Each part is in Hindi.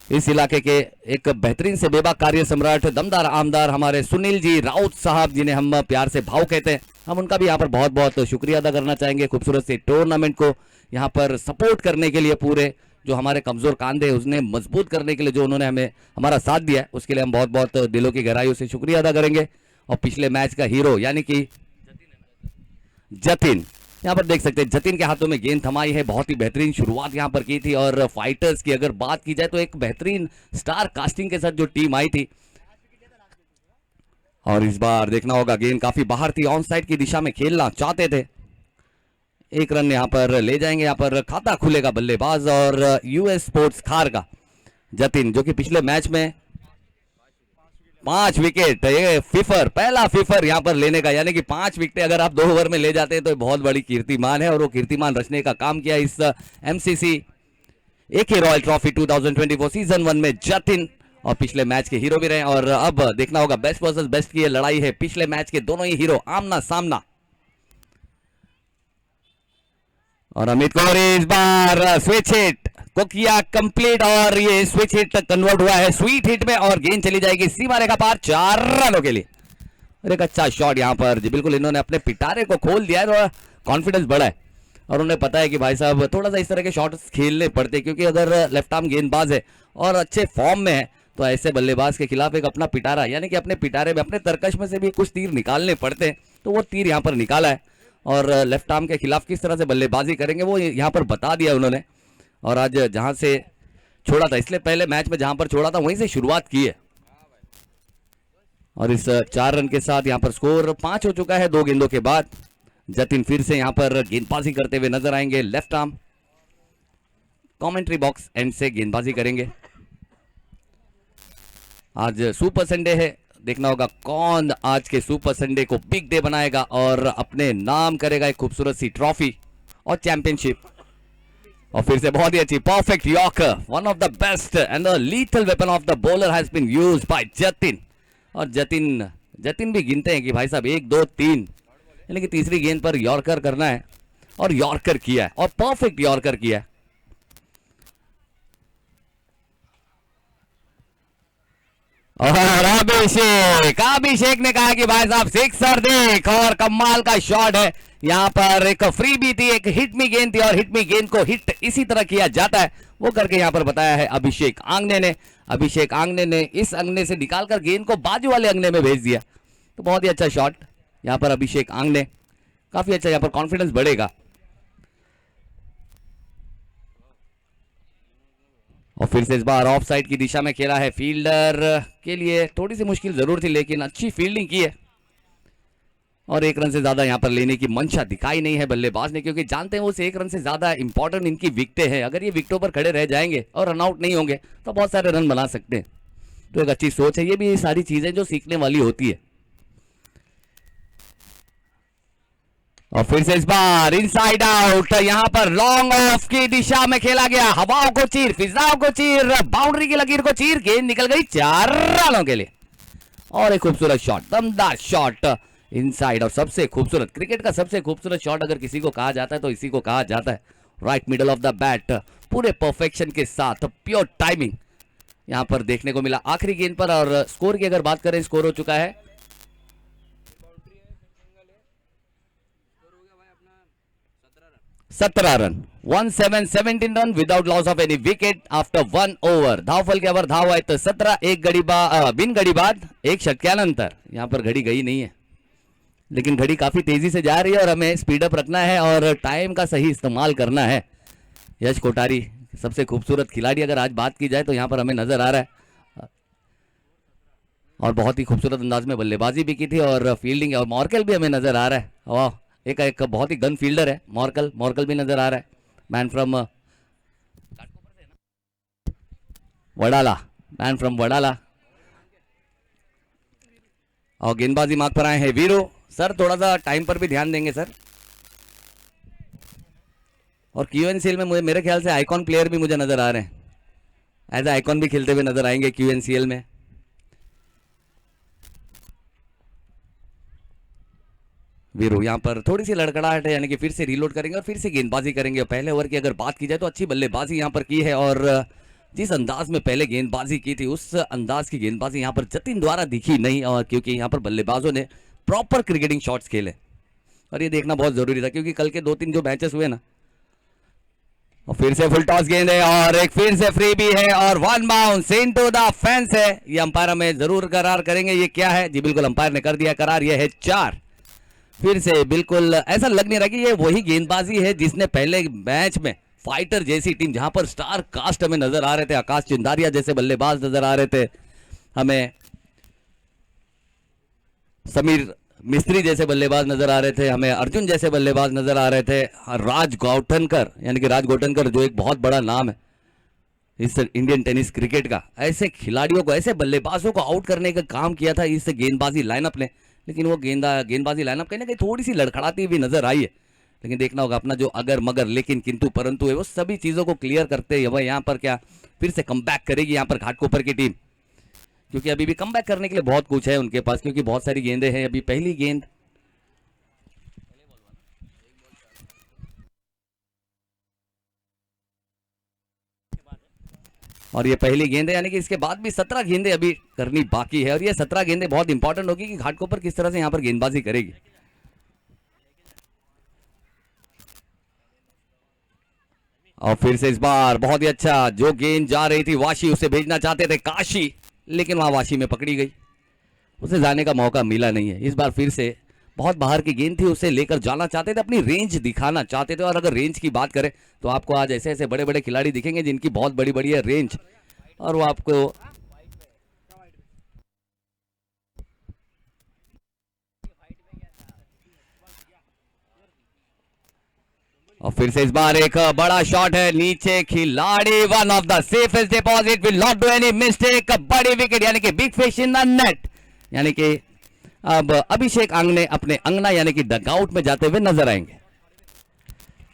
इस इलाके के एक बेहतरीन से बेबाक कार्य सम्राट, दमदार आमदार हमारे सुनील जी राउत साहब, जिन्हें हम प्यार से भाव कहते हैं, हम उनका भी यहाँ पर बहुत बहुत शुक्रिया अदा करना चाहेंगे खूबसूरत से टूर्नामेंट को यहाँ पर सपोर्ट करने के लिए। पूरे जो हमारे कमजोर कांधे उसने मजबूत करने के लिए जो उन्होंने हमें हमारा साथ दिया है, उसके लिए हम बहुत बहुत दिलों की गहराइयों से शुक्रिया अदा करेंगे। और पिछले मैच का हीरो यानी कि जतिन, यहाँ पर देख सकते हैं जतिन के हाथों में गेंद थमाई है। बहुत ही बेहतरीन शुरुआत यहाँ पर की थी। और फाइटर्स की अगर बात की जाए तो एक बेहतरीन स्टार कास्टिंग के साथ जो टीम आई थी, और इस बार देखना होगा गेंद काफी बाहर थी, ऑन साइड की दिशा में खेलना चाहते थे। एक रन यहाँ पर ले जाएंगे, यहाँ पर खाता खुलेगा बल्लेबाज और यूएस स्पोर्ट्स खार का जतिन, जो कि पिछले मैच में 5 विकेट, ये फिफर, पहला फिफर यहाँ पर लेने का, यानी कि 5 विकेट अगर आप 2 ओवर में ले जाते हैं तो बहुत बड़ी कीर्तिमान है। और वो कीर्तिमान रचने का काम किया इस एमसीसी एके रॉयल ट्रॉफी 2024 सीजन 1 में जतिन, और पिछले मैच के हीरो भी रहे। और अब देखना होगा बेस्ट वर्सेस बेस्ट की ये लड़ाई है, पिछले मैच के दोनों ही हीरो आमना सामना। और अमित कौर इस बार स्विच हिट को किया कंप्लीट, और ये स्विच हिट कन्वर्ट हुआ है स्वीट हिट में, और गेंद चली जाएगी सीमा रेखा पार 4 रनों के लिए। और एक अच्छा शॉट यहाँ पर जी, बिल्कुल इन्होंने अपने पिटारे को खोल दिया है, थोड़ा कॉन्फिडेंस बढ़ा है, और उन्हें पता है कि भाई साहब थोड़ा सा इस तरह के शॉट्स खेलने पड़ते, क्योंकि अगर लेफ्ट आर्म गेंदबाज है और अच्छे फॉर्म में है तो ऐसे बल्लेबाज के खिलाफ एक अपना पिटारा, यानी कि अपने पिटारे में अपने तरकश में से भी कुछ तीर निकालने पड़ते हैं। तो वो तीर यहाँ पर निकाला है, और लेफ्ट आर्म के खिलाफ किस तरह से बल्लेबाजी करेंगे वो यहाँ पर बता दिया उन्होंने। और आज जहां से छोड़ा था, इसलिए पहले मैच में जहां पर छोड़ा था वहीं से शुरुआत की है। और इस 4 रन के साथ यहाँ पर स्कोर 5 हो चुका है 2 गेंदों के बाद। जतिन फिर से यहाँ पर गेंदबाजी करते हुए नजर आएंगे, left arm, commentary box and से गेंदबाजी करेंगे। आज सुपर संडे है, देखना होगा कौन आज के सुपर संडे को बिग डे बनाएगा और अपने नाम करेगा एक खूबसूरत सी ट्रॉफी और चैंपियनशिप। और फिर से बहुत ही अच्छी perfect yorker, one of the best and the lethal weapon of the bowler has been used by Jatin. और जतिन भी गिनते हैं कि भाई साहब 1 2 3, यानी कि तीसरी गेंद पर यॉर्कर करना है, और यॉर्कर किया है, और परफेक्ट यॉर्कर किया है। और अभिषेक ने कहा कि भाई साहब सिक्सर देख, और कमाल का शॉट है। यहाँ पर एक फ्री भी थी, एक हिट मी गेंद थी, और हिट मी गेंद को हिट इसी तरह किया जाता है, वो करके यहाँ पर बताया है अभिषेक आंगने ने। अभिषेक आंगने ने इस अंगने से निकालकर गेंद को बाजू वाले अंगने में भेज दिया। तो बहुत ही अच्छा शॉट यहाँ पर अभिषेक आंगने, काफी अच्छा, यहाँ पर कॉन्फिडेंस बढ़ेगा। और फिर से इस बार ऑफ साइड की दिशा में खेला है, फील्डर के लिए थोड़ी सी मुश्किल जरूर थी, लेकिन अच्छी फील्डिंग की है। और 1 रन से ज्यादा यहाँ पर लेने की मंशा दिखाई नहीं है बल्लेबाज ने, क्योंकि जानते हैं वो 1 रन से ज्यादा इंपॉर्टेंट इनकी विकेटें हैं। अगर ये विकेटों पर खड़े रह जाएंगे और रन आउट नहीं होंगे तो बहुत सारे रन बना सकते हैं। तो एक अच्छी सोच है, ये भी सारी चीजें जो सीखने वाली होती है। और फिर से इस बार इनसाइड आउट, यहां पर लॉन्ग ऑफ की दिशा में खेला गया, हवाओं को चीर, फिजाओं को चीर, बाउंड्री की लकीर को चीर, गेंद निकल गई 4 रनों के लिए। और एक खूबसूरत शॉट, दमदार शॉट इनसाइड। और सबसे खूबसूरत, क्रिकेट का सबसे खूबसूरत शॉट अगर किसी को कहा जाता है तो इसी को कहा जाता है, right middle of the bat, पूरे परफेक्शन के साथ प्योर टाइमिंग यहां पर देखने को मिला आखिरी गेंद पर। और स्कोर की अगर बात करें, स्कोर हो चुका है 17 run, 17 run without loss of any wicket after 1 over. धावफलक्यावर धाव आहेत 17, एक गडी बिन गडी बाद, एक षटक्यानंतर। यहाँ पर घड़ी गई नहीं है, लेकिन घड़ी काफी तेजी से जा रही है और हमें स्पीडअप रखना है और टाइम का सही इस्तेमाल करना है। यश कोठारी सबसे खूबसूरत खिलाड़ी अगर आज बात की जाए तो यहाँ पर हमें नजर आ रहा है, और बहुत ही खूबसूरत अंदाज में बल्लेबाजी भी की थी और फील्डिंग, और मॉर्कल भी हमें नजर आ रहा है। वाह, एक बहुत ही गन फील्डर है मॉर्कल भी नजर आ रहा है, मैन फ्रॉम वडाला। और गेंदबाजी मार्ग पर आए हैं वीरू सर, थोड़ा सा टाइम पर भी ध्यान देंगे सर। और क्यूएनसीएल में मेरे ख्याल से आइकॉन प्लेयर भी मुझे नजर आ रहे हैं, एज आइकॉन भी खेलते हुए नजर आएंगे क्यूएनसीएल में। वीरू यहाँ पर थोड़ी सी लड़खड़ाहट है, यानी कि फिर से रीलोड करेंगे और फिर से गेंदबाजी करेंगे। पहले ओवर की अगर बात की जाए तो अच्छी बल्लेबाजी यहाँ पर की है, और जिस अंदाज में पहले गेंदबाजी की थी उस अंदाज की गेंदबाजी यहाँ पर जतिन द्वारा दिखी नहीं, और क्योंकि यहाँ पर बल्लेबाजों ने प्रॉपर क्रिकेटिंग शॉट्स खेले और ये देखना बहुत जरूरी था क्योंकि कल के 2-3 जो मैचेस हुए ना। और फिर से फुल टॉस गेंद है और एक फिर से फ्री भी है और one bounce into the fence है। ये अंपायर में जरूर करार करेंगे ये क्या है। जी बिल्कुल अंपायर ने कर दिया करार, ये है 4। फिर से बिल्कुल ऐसा लग नहीं रहा कि ये वही गेंदबाजी है जिसने पहले मैच में फाइटर जैसी टीम, जहां पर स्टार कास्ट हमें नजर आ रहे थे, आकाश चिंदारिया जैसे बल्लेबाज नजर आ रहे थे, हमें समीर मिस्त्री जैसे बल्लेबाज नजर आ रहे थे, हमें अर्जुन जैसे बल्लेबाज नजर आ रहे थे, राज गौठनकर यानी कि राज गौठनकर जो एक बहुत बड़ा नाम है इस इंडियन टेनिस क्रिकेट का, ऐसे खिलाड़ियों को, ऐसे बल्लेबाजों को आउट करने का काम किया था इस गेंदबाजी लाइनअप ने। लेकिन वो गेंदबाजी लाइनअप कहीं ना कहीं थोड़ी सी लड़खड़ाती हुई नजर आई है। लेकिन देखना होगा अपना जो अगर मगर लेकिन किंतु परंतु है वो सभी चीजों को क्लियर करते हुए यहाँ पर क्या फिर से कमबैक करेगी यहाँ पर घाटकोपर की टीम, क्योंकि अभी भी कमबैक करने के लिए बहुत कुछ है उनके पास, क्योंकि बहुत सारी गेंदें हैं। अभी पहली गेंद और ये पहली गेंद है, यानी कि इसके बाद भी 17 गेंदें अभी करनी बाकी है और ये 17 गेंदें बहुत इंपॉर्टेंट होगी कि घाटकोपर किस तरह से यहाँ पर गेंदबाजी करेगी। और फिर से इस बार बहुत ही अच्छा, जो गेंद जा रही थी वाशी उसे भेजना चाहते थे काशी, लेकिन वहां वाशी में पकड़ी गई, उसे जाने का मौका मिला नहीं है। इस बार फिर से बहुत बाहर की गेंद थी, उसे लेकर जाना चाहते थे, अपनी रेंज दिखाना चाहते थे। और अगर रेंज की बात करें तो आपको आज ऐसे ऐसे बड़े बड़े खिलाड़ी दिखेंगे जिनकी बहुत बड़ी बड़ी है रेंज, और वो आपको और फिर से इस बार एक बड़ा शॉट है नीचे, खिलाड़ी one of the safest deposit, will not do any mistake, बड़ी विकेट यानी कि big fish in the net, यानी कि अब अभिषेक आंगने अपने अंगना यानी कि डगआउट में जाते हुए नजर आएंगे।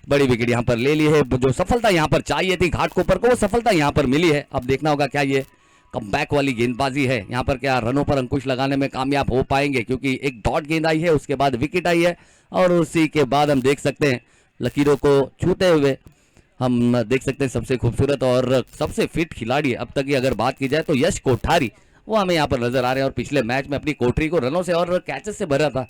बड़ी विकेट यहां पर ले ली है, जो सफलता यहां पर चाहिए थी घाटकोपर को वो सफलता यहां पर मिली है। अब देखना होगा क्या ये कमबैक वाली गेंदबाजी है, यहां पर क्या रनों पर अंकुश लगाने में कामयाब हो पाएंगे, क्योंकि एक डॉट गेंद आई है, उसके बाद विकेट आई है और उसी के बाद हम देख सकते हैं लकीरों को छूते हुए हम देख सकते हैं सबसे खूबसूरत और सबसे फिट खिलाड़ी अब तक की अगर बात की जाए तो यश कोठारी, वो हमें यहाँ पर नजर आ रहे हैं। और पिछले मैच में अपनी कोठरी को रनों से और कैचेस से भरा था,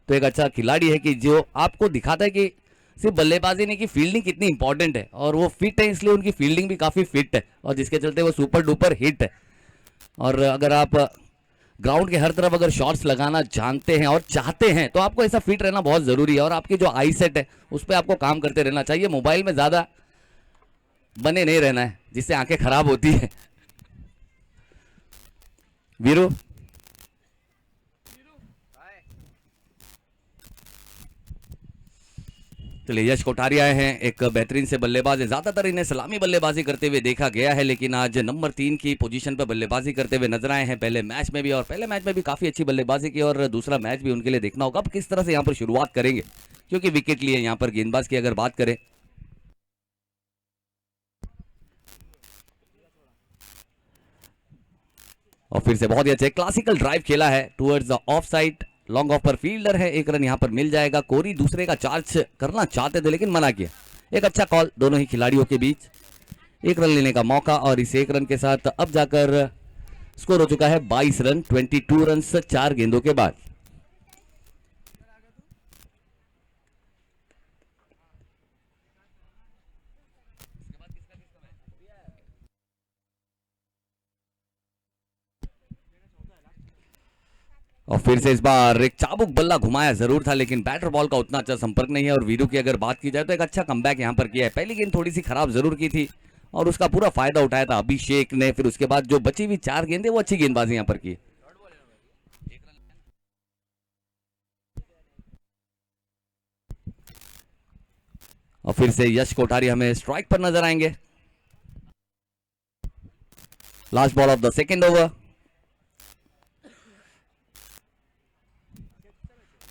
तो एक अच्छा खिलाड़ी है कि जो आपको दिखाता है कि सिर्फ बल्लेबाजी नहीं की फील्डिंग कितनी इंपॉर्टेंट है, और वो फिट है इसलिए उनकी फील्डिंग भी काफी फिट है और जिसके चलते वो सुपर डुपर हिट है। और अगर आप ग्राउंड के हर तरफ अगर शॉट्स लगाना जानते हैं और चाहते हैं तो आपको ऐसा फिट रहना बहुत जरूरी है, और आपकी जो आई सेट है उस पर आपको काम करते रहना चाहिए। मोबाइल में ज्यादा बने नहीं रहना है जिससे आंखें खराब होती है। वीरू चलिए, यश कोठारी आए हैं, एक बेहतरीन से बल्लेबाज है, ज्यादातर इन्हें सलामी बल्लेबाजी करते हुए देखा गया है, लेकिन आज नंबर 3 की पोजीशन पर बल्लेबाजी करते हुए नजर आए हैं पहले मैच में भी, और पहले मैच में भी काफी अच्छी बल्लेबाजी की और दूसरा मैच भी उनके लिए देखना होगा अब किस तरह से यहाँ पर शुरुआत करेंगे, क्योंकि विकेट लिए यहाँ पर गेंदबाज की अगर बात करें और फिर से बहुत ही अच्छे क्लासिकल ड्राइव खेला है towards the of side, long off पर फील्डर है, एक रन यहां पर मिल जाएगा। कोरी दूसरे का चार्ज करना चाहते थे लेकिन मना किया, एक अच्छा कॉल दोनों ही खिलाड़ियों के बीच, एक रन लेने का मौका और इस एक रन के साथ अब जाकर स्कोर हो चुका है 22 रन, 22 रन 4 गेंदों के बाद। और फिर से इस बार एक चाबुक बल्ला घुमाया जरूर था लेकिन बैटर बॉल का उतना अच्छा संपर्क नहीं है। और वीरू की अगर बात की जाए तो एक अच्छा कमबैक यहां पर किया है, पहली गेंद थोड़ी सी खराब जरूर की थी और उसका पूरा फायदा उठाया था अभिषेक ने, फिर उसके बाद जो बची हुई 4 गेंदें वो अच्छी गेंदबाजी यहां पर की। और फिर से यश कोठारी हमें स्ट्राइक पर नजर आएंगे। Last ball of the second over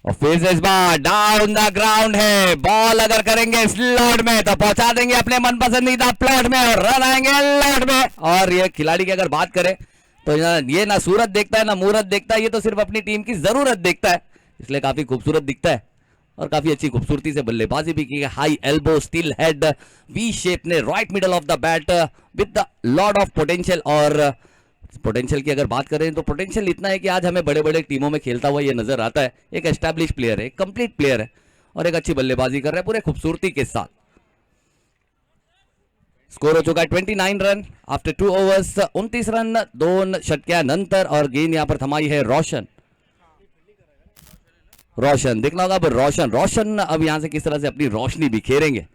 और फिर से इस बार डाउन द ग्राउंड है, बॉल अगर करेंगे स्लॉट में तो पहुंचा देंगे अपने मन पसंदीदा प्लॉट में और रन आएंगे लॉट में। और ये खिलाड़ी की अगर बात करें तो ये ना सूरत देखता है ना मुहूर्त देखता है, ये तो सिर्फ अपनी टीम की जरूरत देखता है, इसलिए काफी खूबसूरत दिखता है और काफी अच्छी खूबसूरती से बल्लेबाजी भी की है। High elbow still head V shape ने right middle of the bat with the lot of potential. और पोटेंशियल की अगर बात करें तो पोटेंशियल इतना है कि आज हमें बड़े बड़े टीमों में खेलता हुआ ये नजर आता है। एक एस्टैब्लिश प्लेयर है, एक कंप्लीट प्लेयर है और एक अच्छी बल्लेबाजी कर रहा है पूरे खूबसूरती के साथ। स्कोर हो चुका है 29 रन आफ्टर 2 ओवर्स। 29 रन 2 षटक्यानंतर और गेंद यहां पर थमाई है रोशन। रोशन देखना होगा अब रोशन रोशन अब यहां से किस तरह से अपनी रोशनी बिखेरेंगे,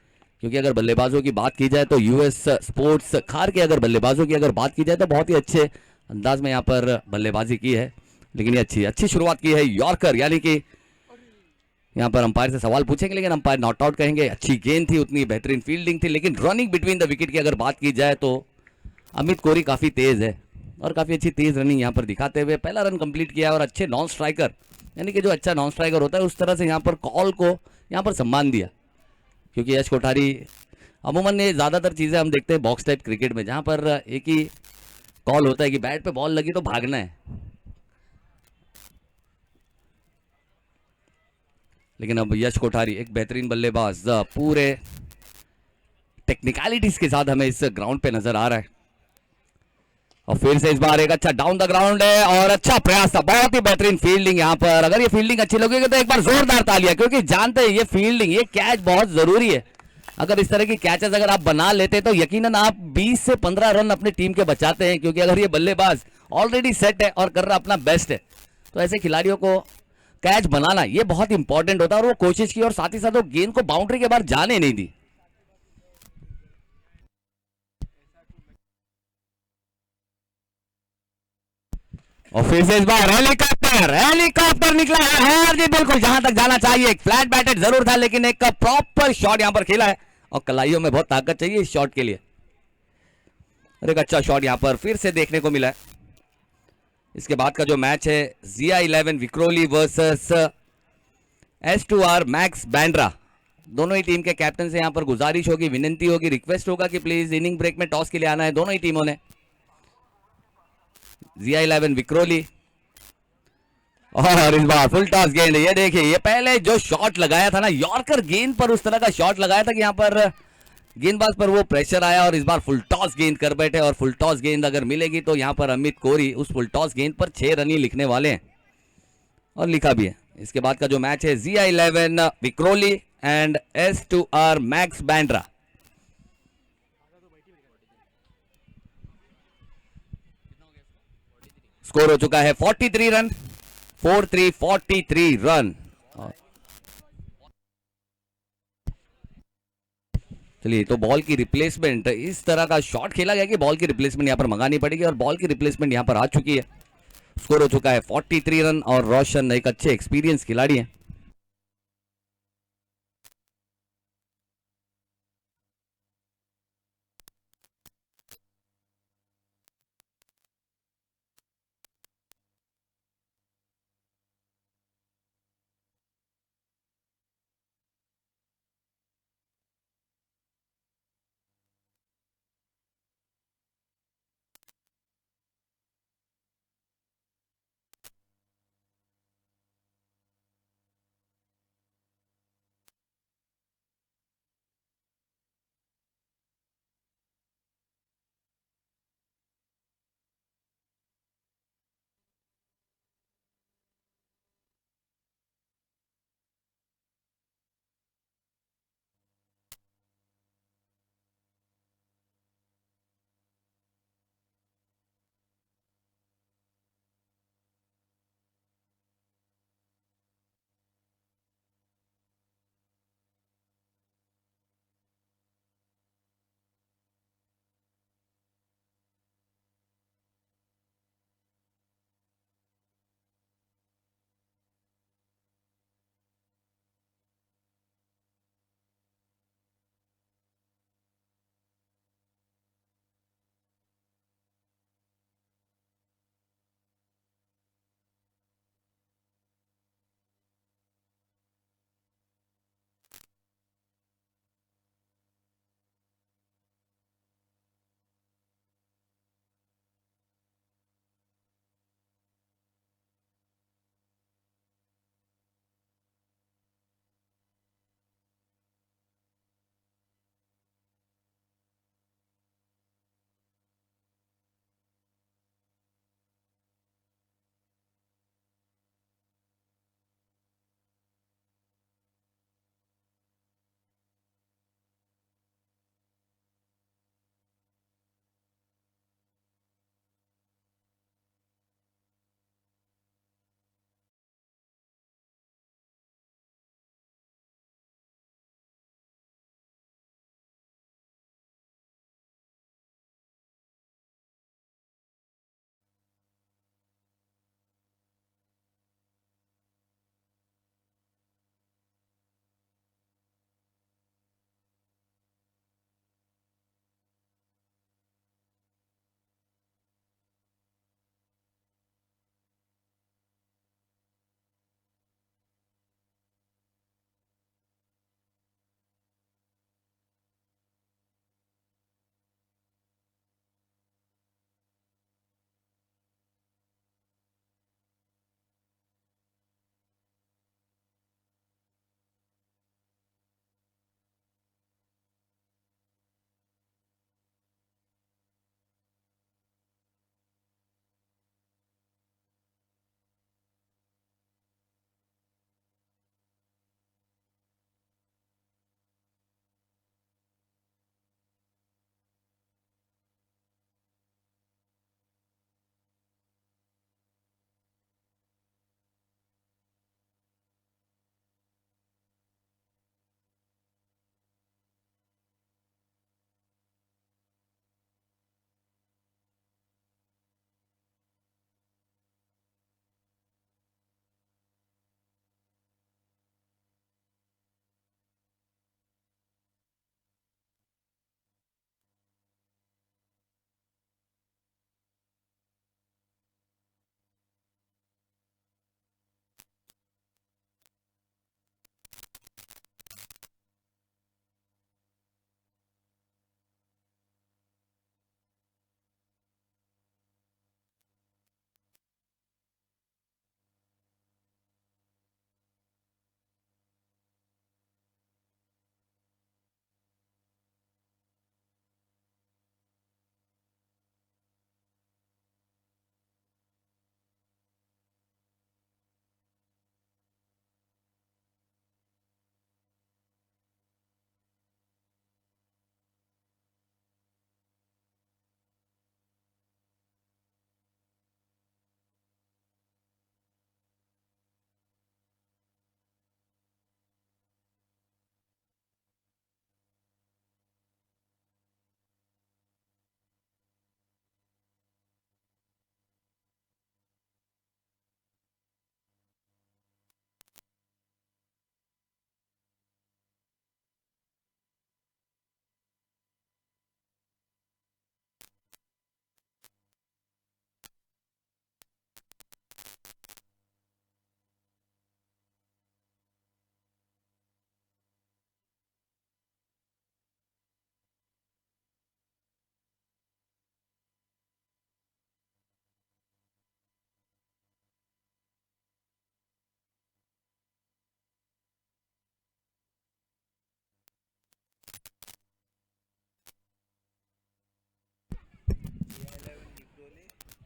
क्योंकि अगर बल्लेबाजों की बात की जाए तो यूएस स्पोर्ट्स खार के अगर बल्लेबाजों की अगर बात की जाए तो बहुत ही अच्छे अंदाज में यहां पर बल्लेबाजी की है। लेकिन ये अच्छी अच्छी शुरुआत की है यॉर्कर, यानी कि यहां पर अंपायर से सवाल पूछेंगे लेकिन अंपायर नॉट आउट कहेंगे। अच्छी गेंद थी, उतनी बेहतरीन फील्डिंग थी, लेकिन रनिंग बिटवीन द विकेट की अगर बात की जाए तो अमित कोहली काफी तेज है और काफी अच्छी तेज रनिंग यहां पर दिखाते हुए पहला रन कंप्लीट किया। और अच्छे नॉन स्ट्राइकर, यानी कि जो अच्छा नॉन स्ट्राइकर होता है उस तरह से यहां पर कॉल को यहां पर सम्मान दिया, क्योंकि यश कोठारी अमूमन ये ज्यादातर चीजें हम देखते हैं बॉक्स टाइप क्रिकेट में जहां पर एक ही कॉल होता है कि बैट पे बॉल लगी तो भागना है। लेकिन अब यश कोठारी एक बेहतरीन बल्लेबाज पूरे टेक्निकलिटीज के साथ हमें इस ग्राउंड पे नजर आ रहा है। और फिर से इस बार एक अच्छा डाउन द ग्राउंड है और अच्छा प्रयास था, बहुत ही बेहतरीन फील्डिंग यहां पर। अगर ये फील्डिंग अच्छी लगेगी तो एक बार जोरदार तालियां, क्योंकि जानते हैं ये फील्डिंग ये कैच बहुत जरूरी है। अगर इस तरह की कैचेस अगर आप बना लेते तो यकीनन आप 20 से 15 रन अपनी टीम के बचाते हैं, क्योंकि अगर ये बल्लेबाज ऑलरेडी सेट है और कर रहा अपना बेस्ट है तो ऐसे खिलाड़ियों को कैच बनाना ये बहुत इंपॉर्टेंट होता है। और वो कोशिश की और साथ ही साथ वो गेंद को बाउंड्री के बाहर जाने नहीं दी। और फिर से इस बार हेलीकॉप्टर हेलीकॉप्टर निकला है और जी बिल्कुल जहां तक जाना चाहिए। एक फ्लैट बैटेड जरूर था लेकिन एक प्रॉपर शॉट यहां पर खेला है और कलाइयों में बहुत ताकत चाहिए इस शॉट के लिए। और एक अच्छा शॉट यहां पर फिर से देखने को मिला है। इसके बाद का जो मैच है ZI11 Vikhroli versus S2R max Bandra, दोनों ही टीम के कैप्टन से यहां पर गुजारिश होगी, विनती होगी, रिक्वेस्ट होगा कि प्लीज इनिंग ब्रेक में टॉस के लिए आना है दोनों ही टीमों ने। ZI11 विक्रोली और इस बार फुल टॉस गेंद। ये देखिए ये पहले जो शॉट लगाया था ना यॉर्कर गेंद पर, उस तरह का शॉट लगाया था कि यहां पर गेंदबाज पर वो प्रेशर आया और इस बार फुल टॉस गेंद कर बैठे। और फुल टॉस गेंद अगर मिलेगी तो यहां पर अमित कोहली उस फुल टॉस गेंद पर 6 रन ही लिखने वाले हैं और लिखा भी है। इसके बाद का जो मैच है ZI11 Vikhroli and S2R max Bandra. Score हो चुका है 43 रन 43 रन। चलिए तो बॉल की रिप्लेसमेंट, इस तरह का शॉट खेला गया कि बॉल की रिप्लेसमेंट यहां पर मंगानी पड़ेगी और बॉल की रिप्लेसमेंट यहां पर आ चुकी है। स्कोर हो चुका है 43 रन और रोशन एक अच्छे एक्सपीरियंस खिलाड़ी हैं।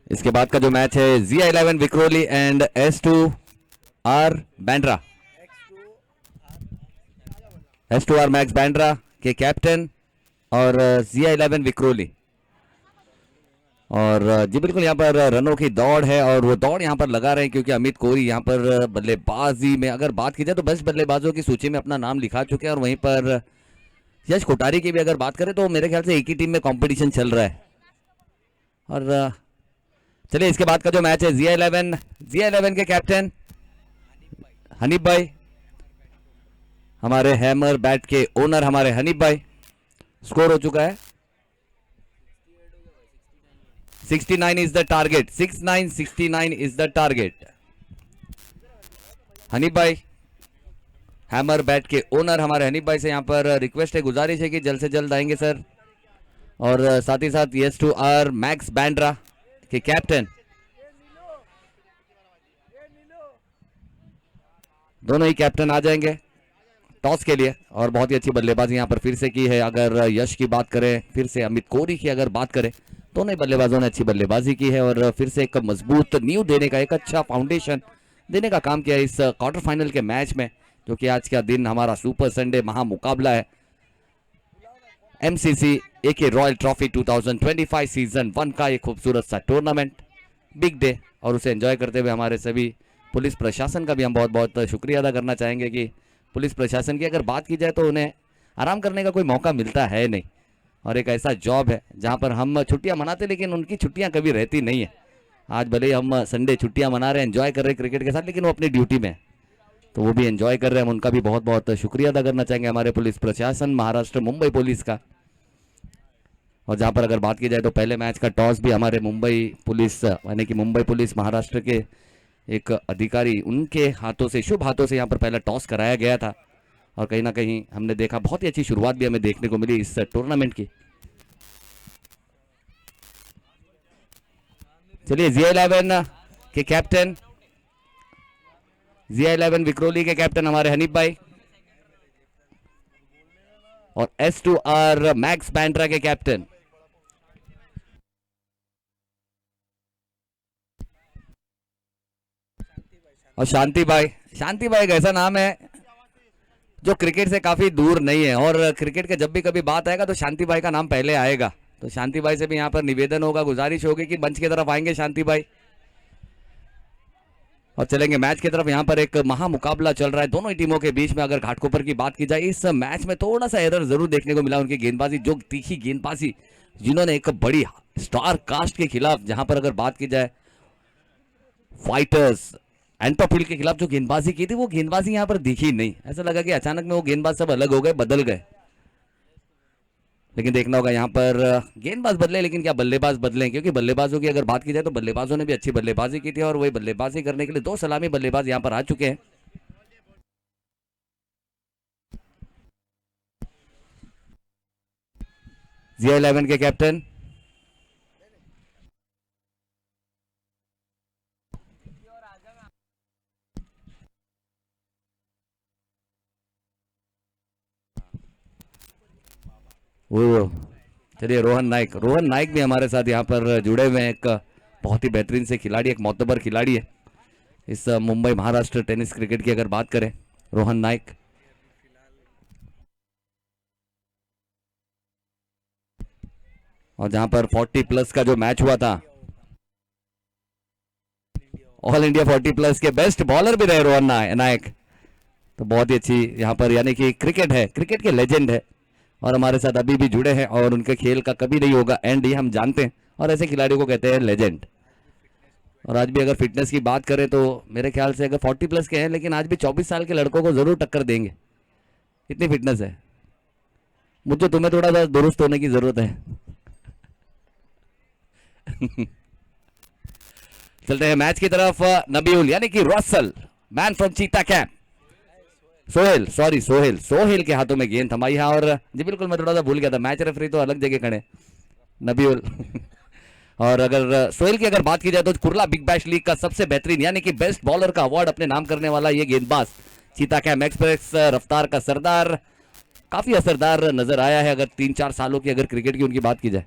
इसके बाद का जो मैच है ZI11 Vikhroli and S2R Bandra, S2R max Bandra के कैप्टन और ZI11 विक्रोली। और जी बिल्कुल यहाँ पर रनों की दौड़ है और वो दौड़ यहाँ पर लगा रहे हैं क्योंकि अमित कोहली यहाँ पर बल्लेबाजी में अगर बात की जाए तो बेस्ट बल्लेबाजों की सूची में अपना नाम लिखा चुके हैं। और वहीं पर यश कोठारी की भी अगर बात करें तो मेरे ख्याल से एक ही टीम में कंपटीशन चल रहा है। और चलिए इसके बाद का जो मैच है ZI11 के कैप्टन हनीफ भाई, हमारे हैमर बैट के ओनर हमारे हनीफ भाई। स्कोर हो चुका है 69 is the target, 69 is the target. Hanif भाई हैमर बैट के ओनर हमारे हनीफ भाई से यहाँ पर रिक्वेस्ट है, गुजारिश है कि जल्द से जल्द आएंगे सर। और साथ ही साथ S2R मैक्स बैंड्रा के कैप्टन दोनों ही कैप्टन आ जाएंगे टॉस के लिए। और बहुत ही अच्छी बल्लेबाजी यहाँ पर फिर से की है। अगर यश की बात करें, फिर से अमित कोहली की अगर बात करें, दोनों ही बल्लेबाजों ने अच्छी बल्लेबाजी की है और फिर से एक मजबूत नींव देने का, एक अच्छा फाउंडेशन देने का काम किया इस क्वार्टर फाइनल के मैच में, जो कि आज का दिन हमारा सुपर संडे महामुकाबला है MCC AK royal trophy 2025 season 1 का एक खूबसूरत सा टूर्नामेंट, बिग डे। और उसे एंजॉय करते हुए हमारे सभी पुलिस प्रशासन का भी हम बहुत बहुत शुक्रिया अदा करना चाहेंगे कि पुलिस प्रशासन की अगर बात की जाए तो उन्हें आराम करने का कोई मौका मिलता है नहीं। और एक ऐसा जॉब है जहां पर हम छुट्टियां मनाते लेकिन उनकी छुट्टियां कभी रहती नहीं है। आज भले ही हम संडे छुट्टियां मना रहे हैं, एंजॉय कर रहे हैं क्रिकेट के साथ, लेकिन वो अपनी ड्यूटी में है तो वो भी एंजॉय कर रहे हैं। हम उनका भी बहुत बहुत शुक्रिया अदा करना चाहेंगे, हमारे पुलिस प्रशासन महाराष्ट्र मुंबई पुलिस का। और जहां पर अगर बात की जाए तो पहले मैच का टॉस भी हमारे मुंबई पुलिस यानी कि मुंबई पुलिस महाराष्ट्र के एक अधिकारी उनके हाथों से, शुभ हाथों से यहाँ पर पहला टॉस कराया गया था। और कहीं ना कहीं हमने देखा बहुत ही अच्छी शुरुआत भी हमें देखने को मिली इस टूर्नामेंट की। चलिए ZI11 के कैप्टन, ZI11 विक्रोली के कैप्टन हमारे हनीफ भाई और S2R मैक्स बैंड्रा के कैप्टन और शांति भाई। शांति भाई एक ऐसा नाम है जो क्रिकेट से काफी दूर नहीं है और क्रिकेट के जब भी कभी बात आएगा तो शांति भाई का नाम पहले आएगा। तो शांति भाई से भी यहाँ पर निवेदन होगा, गुजारिश होगी कि मंच की तरफ आएंगे शांति भाई। और चलेंगे मैच की तरफ। यहाँ पर एक महामुकाबला चल रहा है दोनों ही टीमों के बीच में। अगर घाटकोपर की बात की जाए, इस मैच में थोड़ा सा एरर जरूर देखने को मिला उनकी गेंदबाजी, जो तीखी गेंदबाजी जिन्होंने एक बड़ी स्टार कास्ट के खिलाफ, जहां पर अगर बात की जाए फाइटर्स एंटोफील्ड के खिलाफ जो गेंदबाजी की थी, वो गेंदबाजी यहाँ पर दिखी नहीं। ऐसा लगा कि अचानक में वो गेंदबाज सब अलग हो गए, बदल गए। लेकिन देखना होगा यहाँ पर गेंदबाज बदले लेकिन क्या बल्लेबाज बदले, क्योंकि बल्लेबाजों की अगर बात की जाए तो बल्लेबाजों ने भी अच्छी बल्लेबाजी की थी और वही बल्लेबाजी करने के लिए दो सलामी बल्लेबाज यहाँ पर आ चुके हैं। ZI11 के कैप्टन वो, चलिए रोहन नाइक भी हमारे साथ यहाँ पर जुड़े हुए हैं। एक बहुत ही बेहतरीन से खिलाड़ी, एक मोतबर खिलाड़ी है इस मुंबई महाराष्ट्र टेनिस क्रिकेट की अगर बात करें, रोहन नाइक। और जहां पर 40 प्लस का जो मैच हुआ था, ऑल इंडिया 40 प्लस के बेस्ट बॉलर भी रहे रोहन नाइक। तो बहुत ही अच्छी यहाँ पर, यानी कि क्रिकेट है, क्रिकेट के लेजेंड है और हमारे साथ अभी भी जुड़े हैं और उनके खेल का कभी नहीं होगा एंड, ये हम जानते हैं। और ऐसे खिलाड़ियों को कहते हैं लेजेंड। और आज भी अगर फिटनेस की बात करें तो मेरे ख्याल से अगर 40 प्लस के हैं लेकिन आज भी 24 साल के लड़कों को जरूर टक्कर देंगे, इतनी फिटनेस है। मुझे तुम्हें थोड़ा सा दुरुस्त होने की जरूरत है। चलते हैं मैच की तरफ। नबीउल यानी कि रसल, मैन फ्रॉम चीता कैंप, सोहेल के हाथों में गेंद थमाई है। और जी बिल्कुल मैं थोड़ा सा भूल गया था, मैच रेफरी तो अलग जगह खड़े, नबीउल। और अगर सोहेल की अगर बात की जाए तो कुर्ला बिग बैश लीग का सबसे बेहतरीन यानी कि बेस्ट बॉलर का अवार्ड अपने नाम करने वाला ये गेंदबाज, चीता कैंप एक्सप्रेस रफ्तार का सरदार, काफी असरदार नजर आया है अगर 3-4 सालों की अगर क्रिकेट की उनकी बात की जाए।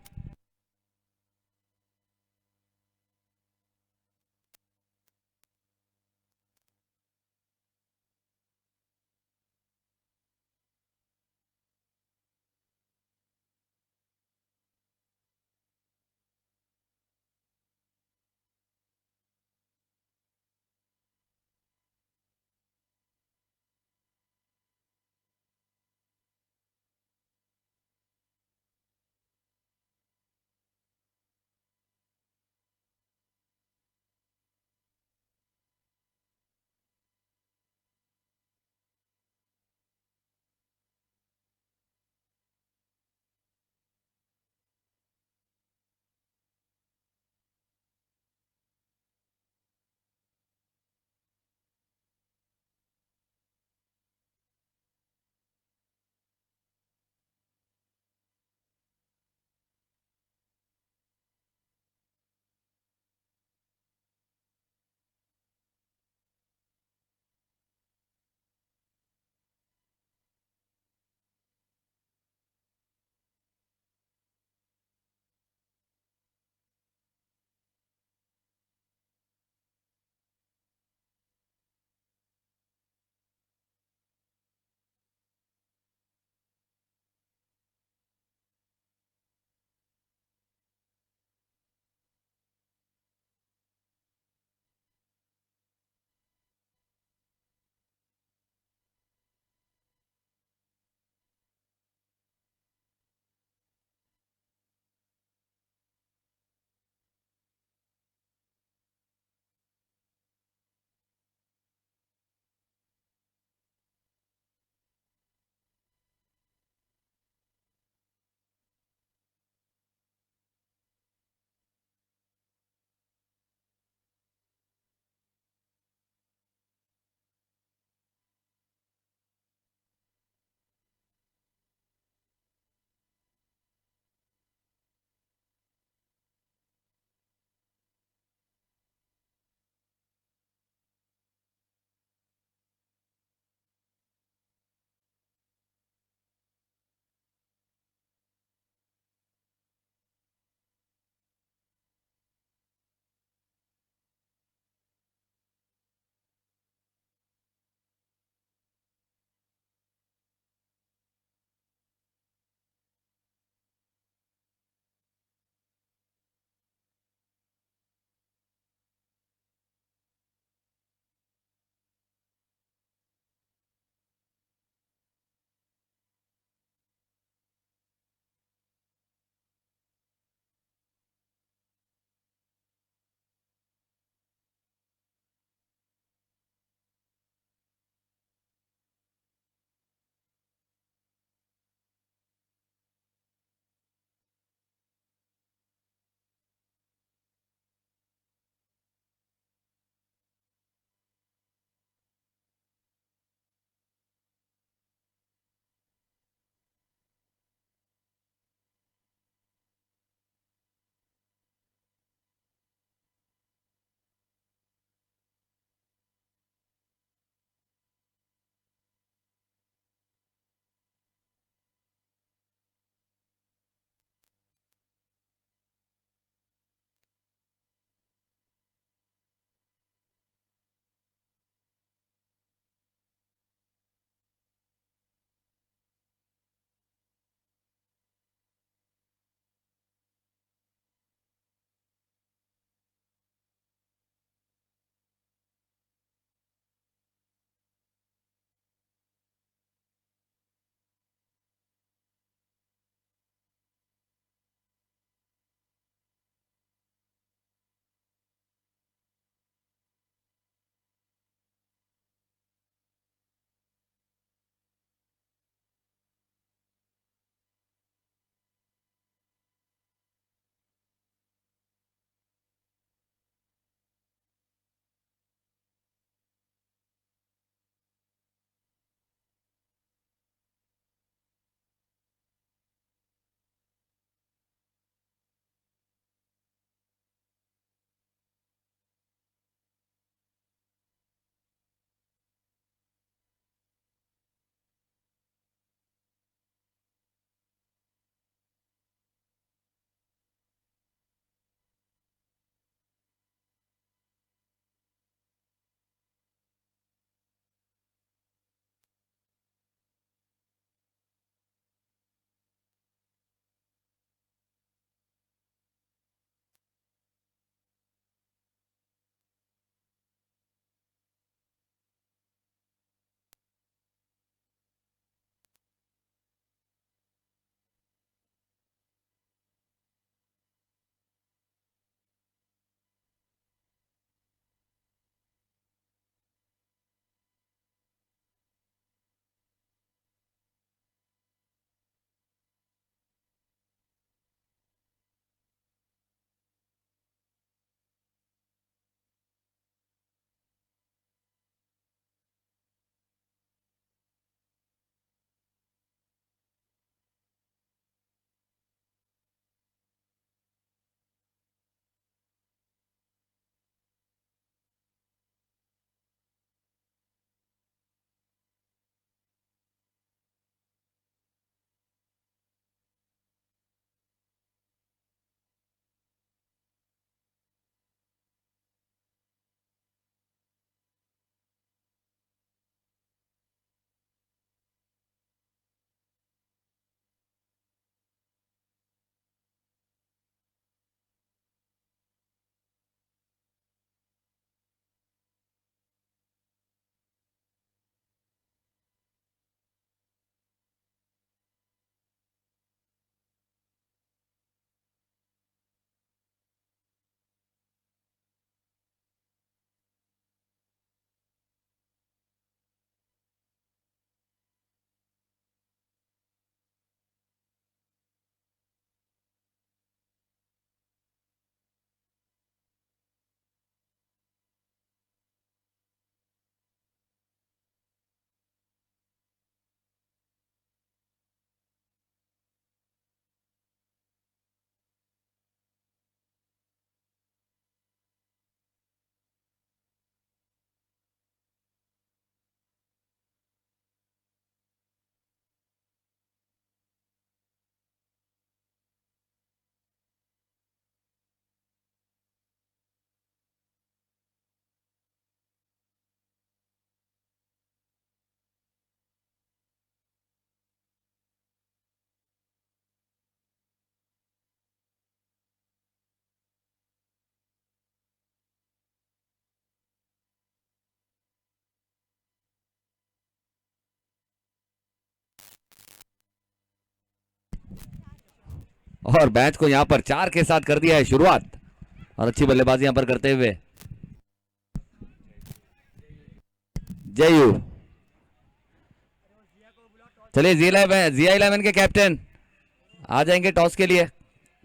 और मैच को यहां पर 4 के साथ कर दिया है शुरुआत। और अच्छी बल्लेबाजी यहां पर करते हुए जयू। चलिए जिया 11 के कैप्टन आ जाएंगे टॉस के लिए।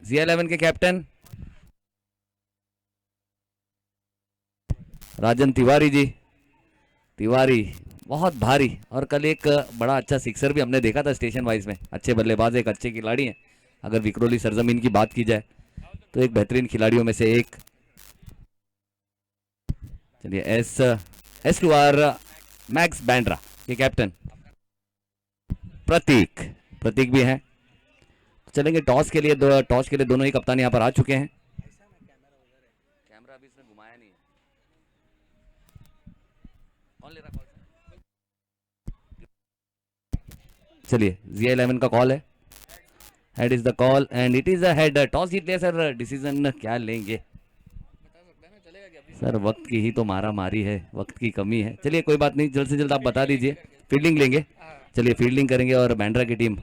जिया 11 के कैप्टन राजन तिवारी जी। तिवारी बहुत भारी, और कल एक बड़ा अच्छा सिक्सर भी हमने देखा था स्टेशन वाइज में। अच्छे बल्लेबाज, एक अच्छे खिलाड़ी हैं। अगर विक्रोली सरजमीन की बात की जाए तो एक बेहतरीन खिलाड़ियों में से एक। चलिए S two R max Bandra के कैप्टन प्रतीक। प्रतीक भी हैं। चलेंगे टॉस के लिए। टॉस के लिए दोनों ही कप्तान यहाँ पर आ चुके हैं। कैमरा अभी इसने घुमाया नहीं है। कौन ले रहा कॉल? चलिए जिया 11 का कॉल है। Head is the call and it is a head. Toss जीत लिया सर, डिसीजन क्या लेंगे? सर वक्त की ही तो मारा मारी है, वक्त की कमी है। चलिए कोई बात नहीं, जल्द से जल्द आप बता दीजिए। फील्डिंग लेंगे। चलिए फील्डिंग करेंगे। और बैंड्रा की टीम,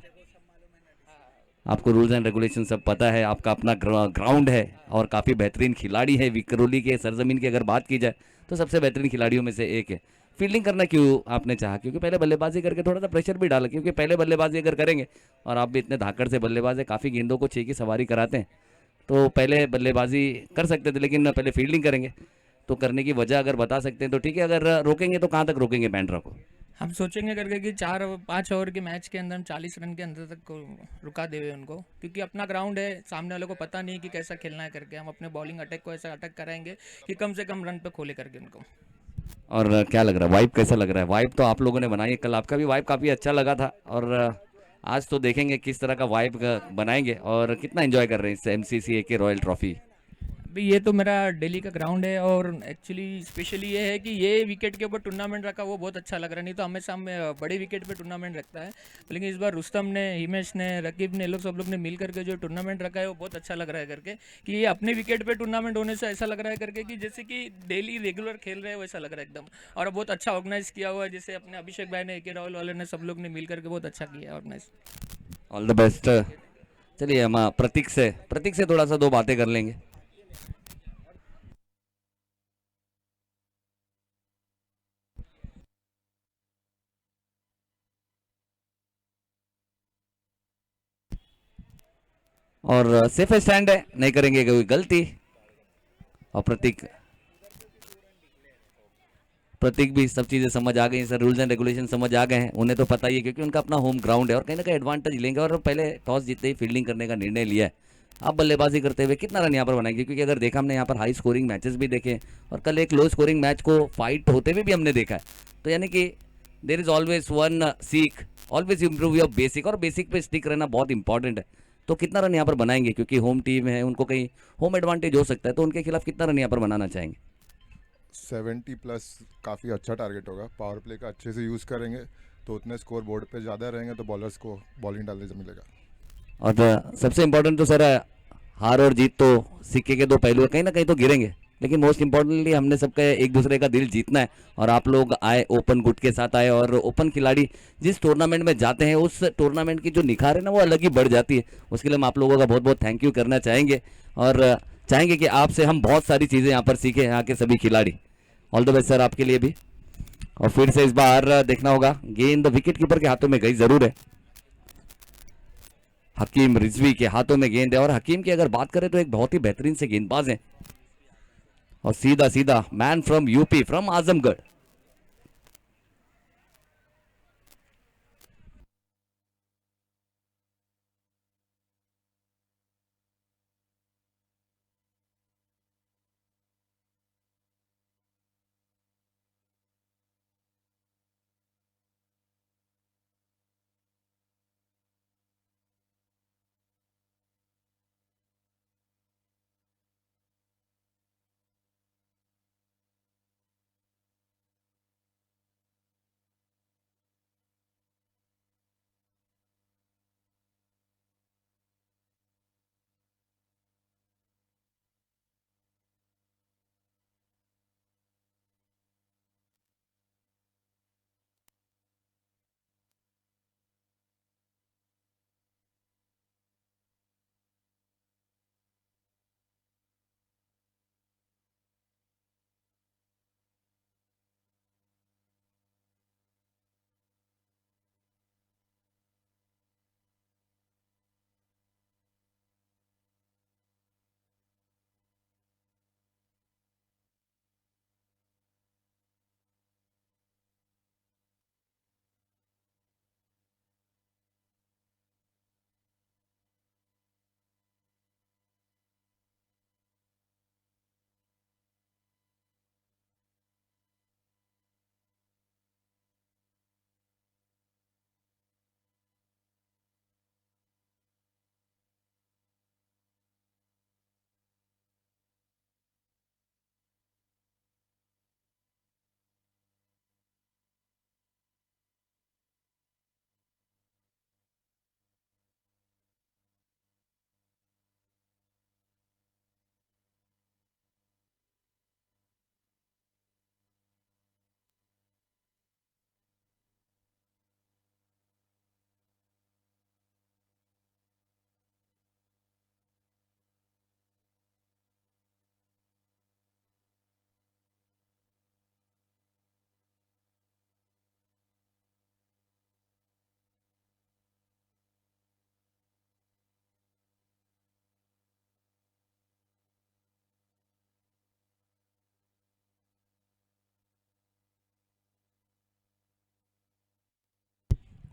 आपको रूल्स एंड रेगुलेशन सब पता है। आपका अपना ग्राउंड है और काफ़ी बेहतरीन खिलाड़ी है। विक्रोली के सरजमीन की अगर बात की जाए तो सबसे बेहतरीन खिलाड़ियों में से एक है। फील्डिंग करना क्यों आपने चाहा? क्योंकि पहले बल्लेबाजी करके थोड़ा सा प्रेशर भी डाला, क्योंकि पहले बल्लेबाजी अगर करेंगे, और आप भी इतने धाकड़ से बल्लेबाज है, काफ़ी गेंदों को 6 की सवारी कराते हैं, तो पहले बल्लेबाजी कर सकते थे, लेकिन पहले फील्डिंग करेंगे। तो करने की वजह अगर बता सकते हैं तो ठीक है। अगर रोकेंगे तो कहाँ तक रोकेंगे बैंड्रा को? हम सोचेंगे करके कि 4-5 ओवर के मैच के अंदर हम 40 रन के अंदर तक को रुका देवे उनको, क्योंकि अपना ग्राउंड है, सामने वालों को पता नहीं कि कैसा खेलना है करके। हम अपने बॉलिंग अटैक को ऐसा अटैक कराएंगे कि कम से कम रन पे खोले करके उनको। और क्या लग रहा है, वाइब कैसा लग रहा है? वाइब तो आप लोगों ने बनाई है, कल आपका भी वाइब काफ़ी अच्छा लगा था। और आज तो देखेंगे किस तरह का वाइब बनाएंगे और कितना एंजॉय कर रहे हैं इस एमसीसी के रॉयल ट्रॉफी। अभी ये तो मेरा दिल्ली का ग्राउंड है, और एक्चुअली स्पेशली ये है कि ये विकेट के ऊपर टूर्नामेंट रखा, वो बहुत अच्छा लग रहा है। नहीं तो हमेशा हम बड़े विकेट पे टूर्नामेंट रखता है, लेकिन इस बार रुस्तम ने, हिमेश ने, रकीब ने, लोग सब लोग ने मिल करके जो टूर्नामेंट रखा है वो बहुत अच्छा लग रहा है करके। कि ये अपने विकेट पे टूर्नामेंट होने से ऐसा लग रहा है करके कि जैसे कि डेली रेगुलर खेल रहे हैं वैसा लग रहा है एकदम। और बहुत अच्छा ऑर्गेनाइज किया हुआ है, जैसे अपने अभिषेक भाई ने, ए के राहुल वाले ने, सब लोग ने मिल करके बहुत अच्छा किया है ऑर्गेनाइज। All the best. चलिए हम प्रतीक से थोड़ा सा दो बातें कर लेंगे। और सेफ स्टैंड है, नहीं करेंगे कोई गलती। और प्रतीक भी सब चीज़ें समझ आ गई सर, रूल्स एंड रेगुलेशन समझ आ गए हैं। उन्हें तो पता ही है, क्योंकि उनका अपना होम ग्राउंड है और कहीं ना कहीं एडवांटेज लेंगे। और पहले टॉस जीतते ही फील्डिंग करने का निर्णय लिया है। अब बल्लेबाजी करते हुए कितना रन यहाँ पर बनाएंगे? क्योंकि अगर देखा हमने यहाँ पर हाई स्कोरिंग मैचेस भी देखे, और कल एक लो स्कोरिंग मैच को फाइट होते हुए भी हमने देखा है। तो यानी कि देर इज ऑलवेज वन सीख, ऑलवेज इंप्रूव योर बेसिक, और बेसिक पे स्टिक रहना बहुत इंपॉर्टेंट है। तो कितना रन यहाँ पर बनाएंगे? क्योंकि होम टीम है, उनको कहीं होम एडवांटेज हो सकता है, तो उनके खिलाफ कितना रन यहाँ पर बनाना चाहेंगे? 70+ काफ़ी अच्छा टारगेट होगा। पावर प्ले का अच्छे से यूज़ करेंगे तो उतने स्कोर बोर्ड पे ज़्यादा रहेंगे, तो बॉलर्स को बॉलिंग डालने से मिलेगा। और सबसे इम्पोर्टेंट तो सर, हार और जीत तो सिक्के के दो पहलू है, कहीं ना कहीं तो गिरेंगे, लेकिन मोस्ट इंपॉर्टेंटली हमने सबका एक दूसरे का दिल जीतना है। और आप लोग आए ओपन गुट के साथ आए, और ओपन खिलाड़ी जिस टूर्नामेंट में जाते हैं उस टूर्नामेंट की जो निखार है ना, वो अलग ही बढ़ जाती है। उसके लिए हम आप लोगों का बहुत बहुत थैंक यू करना चाहेंगे। और चाहेंगे कि आपसे हम बहुत सारी चीज़ें यहाँ पर सीखें, यहाँ के सभी खिलाड़ी। ऑल द बेस्ट सर आपके लिए भी। और फिर से इस बार देखना होगा, गेंद विकेट कीपर के हाथों में गई जरूर है। हकीम रिजवी के हाथों में गेंद है, और हकीम की अगर बात करें तो एक बहुत ही बेहतरीन से गेंदबाज हैं। और सीधा सीधा man from UP, from Azamgarh.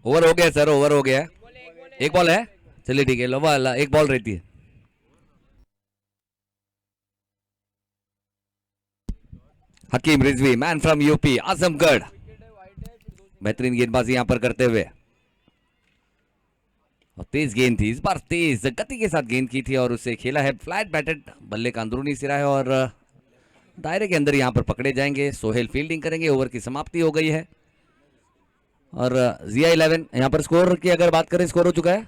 Over हो गया सर, ओवर हो गया। एक बॉल है, चलिए ठीक है, लो एक बॉल रहती है। Hakim Rizvi, man from UP, Azamgarh, बेहतरीन गेंदबाजी यहां पर करते हुए। और तेज गेंद थी इस बार, तेज गति के साथ गेंद की थी और उसे खेला है फ्लैट बैटेड। बल्ले का अंदरूनी सिरा है और दायरे के अंदर यहां पर पकड़े जाएंगे। सोहेल फील्डिंग करेंगे। ओवर की समाप्ति हो गई है और जिया 11 यहां पर स्कोर की अगर बात करें, स्कोर हो चुका है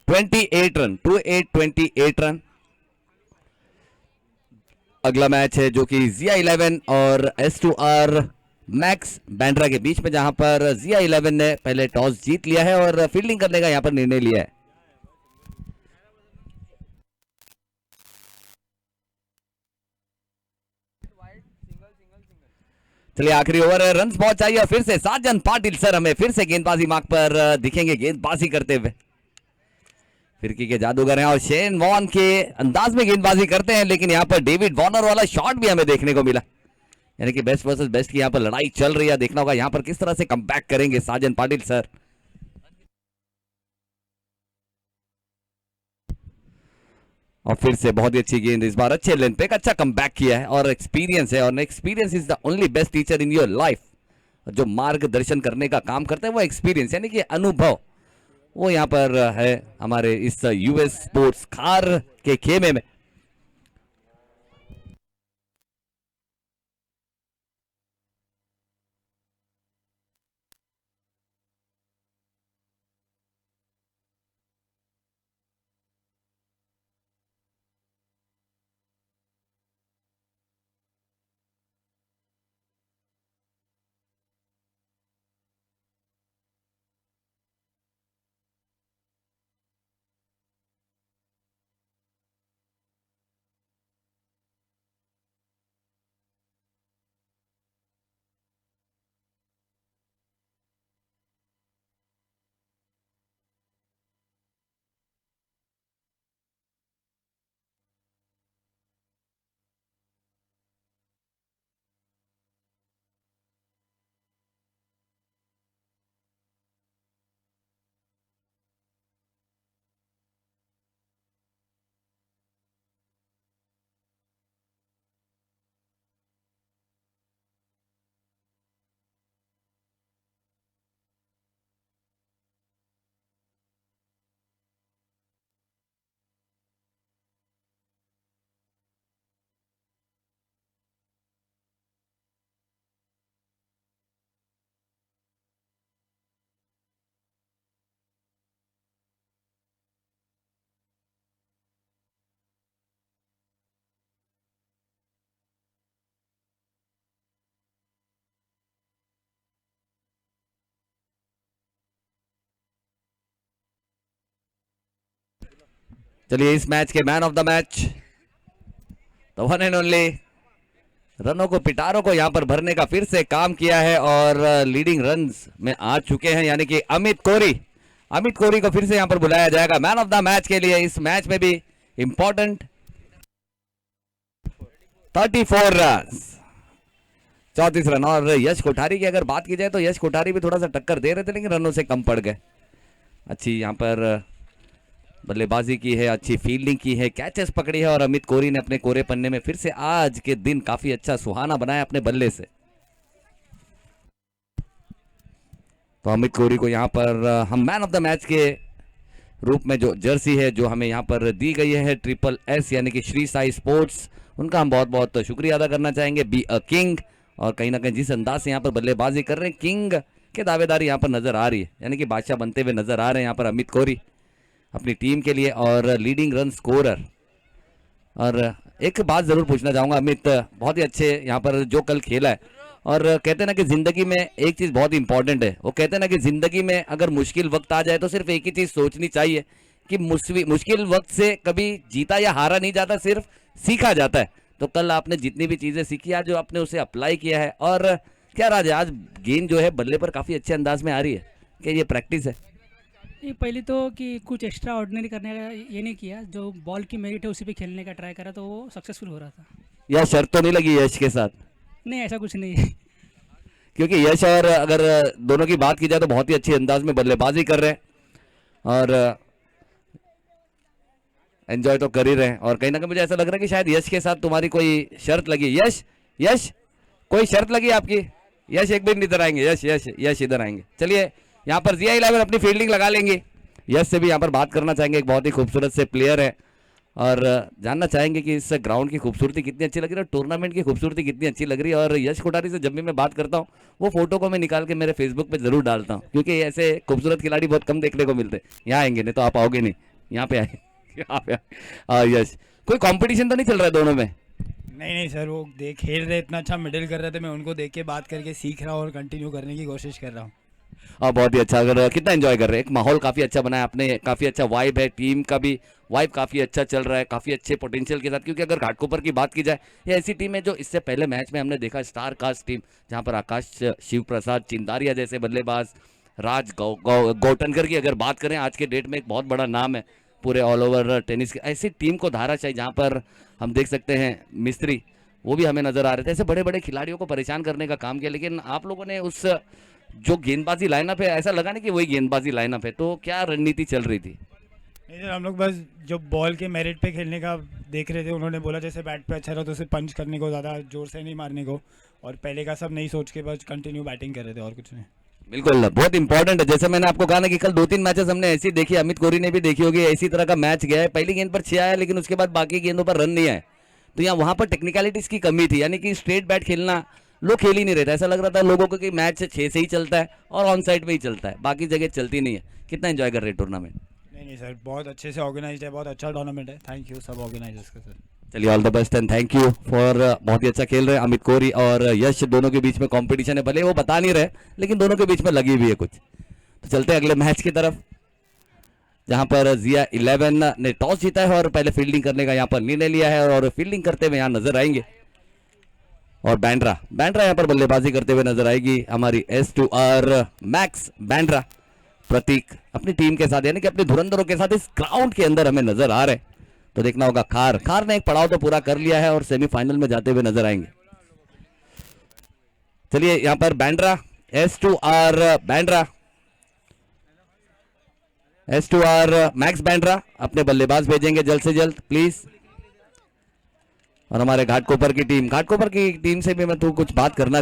28 रन, 28 रन। अगला मैच है जो कि जिया 11 और S2R मैक्स बैंड्रा के बीच में, जहां पर जिया 11 ने पहले टॉस जीत लिया है और फील्डिंग करने का यहां पर निर्णय लिया है। चलिए आखिरी ओवर है, रन बहुत चाहिए और फिर से साजन पाटिल सर हमें फिर से गेंदबाजी मार्ग पर दिखेंगे, गेंदबाजी करते हुए। फिरकी के जादूगर हैं और शेन वॉन के अंदाज में गेंदबाजी करते हैं, लेकिन यहां पर डेविड वॉर्नर वाला शॉट भी हमें देखने को मिला। यानी कि बेस्ट वर्सेस बेस्ट की यहां पर लड़ाई चल रही है। देखना होगा यहां पर किस तरह से कमबैक करेंगे साजन पाटिल सर। और फिर से बहुत ही अच्छी गेंद, इस बार अच्छे लेंथ पे एक अच्छा कमबैक किया है और एक्सपीरियंस है, और experience is the only best teacher in your life. जो मार्गदर्शन करने का काम करते हैं वो एक्सपीरियंस यानी कि अनुभव, वो यहाँ पर है हमारे इस यूएस स्पोर्ट्स खार के खेमे में। चलिए इस मैच के man of the match, the one and only, रनों को पिटारों को यहां पर भरने का फिर से काम किया है और लीडिंग रन्स में आ चुके हैं, यानी कि अमित कोरी। अमित कोरी को फिर से यहां पर बुलाया जाएगा मैन ऑफ द मैच के लिए। इस मैच में भी इंपॉर्टेंट 34 रन, 34 रन। और यश कोठारी की अगर बात की जाए तो यश कोठारी भी थोड़ा सा टक्कर दे रहे थे, लेकिन रनों से कम पड़ गए। अच्छी यहां पर बल्लेबाजी की है, अच्छी फील्डिंग की है, कैचेस पकड़ी है और अमित कोरी ने अपने कोरे पन्ने में फिर से आज के दिन काफी अच्छा सुहाना बनाया अपने बल्ले से। तो अमित कोरी को यहां पर हम मैन ऑफ द मैच के रूप में जो जर्सी है जो हमें यहां पर दी गई है SSS यानी कि श्री साई स्पोर्ट्स, उनका हम बहुत बहुत शुक्रिया अदा करना चाहेंगे। बी अ किंग, और कहीं ना कहीं जिस अंदाज से यहाँ पर बल्लेबाजी कर रहे हैं, किंग के दावेदारी यहाँ पर नजर आ रही है, यानी कि बादशाह बनते हुए नजर आ रहे हैं यहाँ पर अमित कोरी अपनी टीम के लिए और लीडिंग रन स्कोरर। और एक बात जरूर पूछना चाहूंगा अमित, बहुत ही अच्छे यहाँ पर जो कल खेला है, और कहते हैं ना कि जिंदगी में एक चीज बहुत इंपॉर्टेंट है, वो कहते हैं ना कि जिंदगी में अगर मुश्किल वक्त आ जाए तो सिर्फ एक ही चीज सोचनी चाहिए कि मुश्किल वक्त से कभी जीता या हारा नहीं जाता, सिर्फ सीखा जाता है। तो कल आपने जितनी भी चीजें सीखी आज जो आपने उसे अप्लाई किया है, और क्या राज है आज गेंद जो है बल्ले पर काफी अच्छे अंदाज में आ रही है, क्या ये प्रैक्टिस है? ये पहले तो कि कुछ एक्स्ट्रा ऑर्डिनरी करने का ये नहीं किया, जो बॉल की मेरिट है उसी पे खेलने का ट्राई करा तो वो सक्सेसफुल हो रहा था। या शर्त तो नहीं लगी यश के साथ? नहीं, ऐसा कुछ नहीं है। क्योंकि यश और अगर दोनों की बात की जाए तो बहुत ही अच्छे अंदाज में बल्लेबाजी कर रहे हैं और एंजॉय तो कर ही रहे हैं। और कहीं ना कहीं मुझे ऐसा लग रहा है कि शायद यश के साथ तुम्हारी कोई शर्त लगी। यश यश कोई शर्त लगी आपकी? यश एक मिनट इधर आएंगे। यश यश यश इधर आएंगे। चलिए यहाँ पर जिया 11 अपनी फील्डिंग लगा लेंगे। यश से भी यहाँ पर बात करना चाहेंगे, एक बहुत ही खूबसूरत से प्लेयर है और जानना चाहेंगे कि इस ग्राउंड की खूबसूरती कितनी अच्छी लग रही है और टूर्नामेंट की खूबसूरती कितनी अच्छी लग रही है। और यश कोठारी से जब भी मैं बात करता हूँ वो फोटो को मैं निकाल के मेरे फेसबुक पे जरूर डालता हूँ, क्योंकि ऐसे खूबसूरत खिलाड़ी बहुत कम देखने को मिलते हैं। यहाँ आएंगे, नहीं तो आप आओगे नहीं, यहाँ पे आए यहाँ पे यश कोई कंपटीशन तो नहीं चल रहा है दोनों में? नहीं सर, वो खेल रहे इतना अच्छा मिडिल कर रहे थे, मैं उनको देख के बात करके सीख रहा हूँ और कंटिन्यू करने की कोशिश कर रहा हूँ। और बहुत ही अच्छा, अगर कितना एंजॉय कर रहे हैं, एक माहौल काफी अच्छा बनाया आपने, काफी अच्छा वाइब है, टीम का भी वाइब काफी अच्छा चल रहा है, काफी अच्छे पोटेंशियल के साथ। क्योंकि अगर घाटकोपर की बात की जाए, ये ऐसी टीम है जो इससे पहले मैच में हमने देखा स्टार कास्ट टीम, जहां पर आकाश शिव प्रसाद चिंदारिया जैसे बल्लेबाज, राज गौटनकर की अगर बात करें आज के डेट में एक बहुत बड़ा नाम है पूरे ऑल ओवर टेनिस के, ऐसी टीम को धारा चाहिए जहां पर हम देख सकते हैं मिस्त्री वो भी हमें नजर आ रहे थे। ऐसे बड़े बड़े खिलाड़ियों को परेशान करने का काम किया, लेकिन आप लोगों ने उस जो गेंदबाजी लाइनअप है, ऐसा लगा नहीं कि वही गेंदबाजी लाइनअप है, तो क्या रणनीति चल रही थी? नहीं सर, हम लोग बस जो बॉल के मेरिट पे खेलने का देख रहे थे। उन्होंने बोला जैसे बैट पे अच्छा रहा तो उसे पंच करने को, ज़्यादा जोर से नहीं मारने को, और पहले का सब नहीं सोच के बस कंटिन्यू बैटिंग कर रहे थे और कुछ नहीं। बिल्कुल, बहुत इंपॉर्टेंट है। जैसे मैंने आपको कहा ना कि कल 2-3 मैचेस हमने ऐसी देखी, अमित कोहली ने भी देखी होगी, इसी तरह का मैच गया है। पहली गेंद पर 6 आया, लेकिन उसके बाद बाकी गेंदों पर रन नहीं आए, तो यहाँ वहां पर टेक्निकलिटीज की कमी थी, यानी कि स्ट्रेट बैट खेलना लोग खेल ही नहीं रहे थे। ऐसा लग रहा था लोगों को कि मैच 6 से ही चलता है और ऑन साइड में ही चलता है, बाकी जगह चलती नहीं है। कितना एंजॉय कर रहे हैं टूर्नामेंट? नहीं सर, बहुत अच्छे से ऑर्गेनाइज्ड है, बहुत अच्छा टूर्नामेंट है। थैंक यू सब ऑर्गेनाइजर्स का सर। चलिए, all the best and thank you for, बहुत ही अच्छा खेल रहे हैं अमित कोहली और यश, दोनों के बीच में कंपटीशन है, भले वो बता नहीं रहे लेकिन दोनों के बीच में लगी हुई है कुछ। तो चलते हैं अगले मैच की तरफ, जहां पर जिया 11 ने टॉस जीता है और पहले फील्डिंग करने का यहाँ पर निर्णय लिया है और फील्डिंग करते हुए यहाँ नजर आएंगे। और बैंड्रा यहाँ पर बल्लेबाजी करते हुए नजर आएगी हमारी S2R मैक्स बैंड्रा, प्रतीक अपनी टीम के साथ, यानी कि अपने धुरंधरों के साथ इस ग्राउंड के अंदर हमें नजर आ रहे हैं। तो देखना होगा, खार ने एक पड़ाव तो पूरा कर लिया है और सेमीफाइनल में जाते हुए नजर आएंगे। चलिए यहां पर बैंड्रा, S2R मैक्स बैंड्रा अपने बल्लेबाज भेजेंगे जल्द से जल्द प्लीज। और हमारे घाटकोपर की टीम से भी मैं तो कुछ बात करना